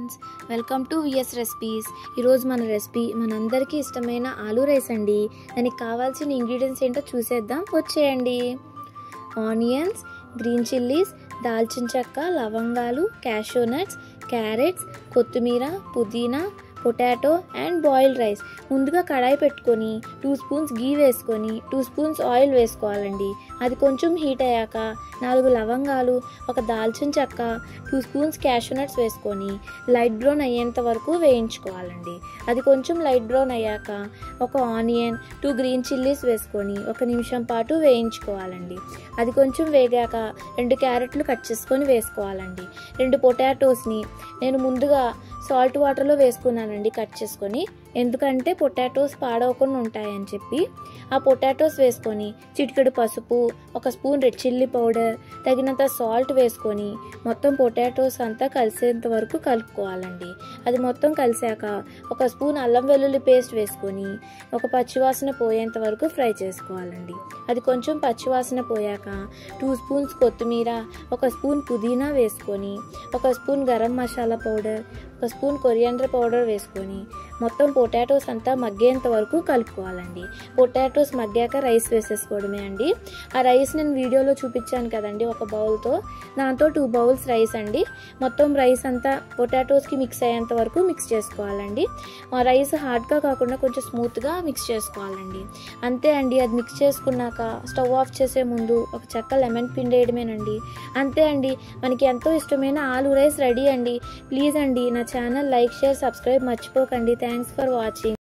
Friends, welcome to VS recipes. ఈరోజు మన recipe మనందరికీ ఇష్టమైన ఆలూ రైస్ అండి. దానికి కావాల్సిన ఇంగ్రీడియంట్స్ ఏంటో చూసేద్దాం, వచ్చేయండి. ఆనియన్స్, గ్రీన్ చిల్లీస్, దాల్చిన చెక్క, లవంగాలు, క్యాషూ నట్స్, క్యారెట్స్, కొత్తిమీర, పుదీనా, పొటాటో అండ్ బాయిల్డ్ రైస్. ముందుగా కడాయి పెట్టుకొని 2 స్పూన్స్ గీ వేసుకొని 2 స్పూన్స్ ఆయిల్ వేసుకోవాలండి. అది కొంచెం హీట్ అయ్యాక 4 లవంగాలు, ఒక దాల్చిన చెక్క, 2 స్పూన్స్ క్యాషూ నట్స్ వేసుకొని లైట్ బ్రౌన్ అయ్యేంత వరకు వేయించుకోవాలండి. అది కొంచెం లైట్ బ్రౌన్ అయ్యాక ఒక ఆనియన్, 2 గ్రీన్ చిల్లీస్ వేసుకొని 1 నిమిషం పాటు వేయించుకోవాలండి. అది కొంచెం వేగాక 2 క్యారెట్లు కట్ చేసుకొని వేసుకోవాలండి. 2 పొటాటోస్ని నేను ముందుగా సాల్ట్ వాటర్లో వేసుకున్నానండి కట్ చేసుకొని, ఎందుకంటే పొటాటోస్ పాడవకుండా ఉంటాయని చెప్పి. ఆ పొటాటోస్ వేసుకొని చిటికెడు పసుపు, 1 స్పూన్ రెడ్ చిల్లీ పౌడర్, తగినంత సాల్ట్ వేసుకొని మొత్తం పొటాటోస్ అంతా కలిసేంత వరకు కలుపుకోవాలండి. అది మొత్తం కలిసాక 1 స్పూన్ అల్లం వెల్లుల్లి పేస్ట్ వేసుకొని ఒక పచ్చివాసన పోయేంత వరకు ఫ్రై చేసుకోవాలండి. అది కొంచెం పచ్చివాసన పోయాక 2 స్పూన్స్ కొత్తిమీర, 1 స్పూన్ పుదీనా వేసుకొని 1 spoon garam masala powder, 1 spoon coriander powder వేసుకొని మొత్తం పొటాటోస్ అంతా మగ్గేంత వరకు కలుపుకోవాలండి. పొటాటోస్ మగ్గాక రైస్ వేసేసుకోవడమే అండి. ఆ రైస్ నేను వీడియోలో చూపించాను కదండి, ఒక బౌల్తో, దాంతో 2 బౌల్స్ రైస్ అండి. మొత్తం రైస్ అంతా పొటాటోస్కి మిక్స్ అయ్యేంత వరకు మిక్స్ చేసుకోవాలండి. ఆ రైస్ హార్డ్గా కాకుండా కొంచెం స్మూత్గా మిక్స్ చేసుకోవాలండి. అంతే అండి. అది మిక్స్ చేసుకున్నాక స్టవ్ ఆఫ్ చేసే ముందు ఒక చెక్క లెమన్ పిండేయడమేనండి. అంతే అండి, మనకి ఎంతో ఇష్టమైన ఆలూ రైస్ రెడీ అండి. ప్లీజ్ అండి నా ఛానల్ లైక్, షేర్, సబ్స్క్రైబ్ మర్చిపోకండి. Thanks for watching.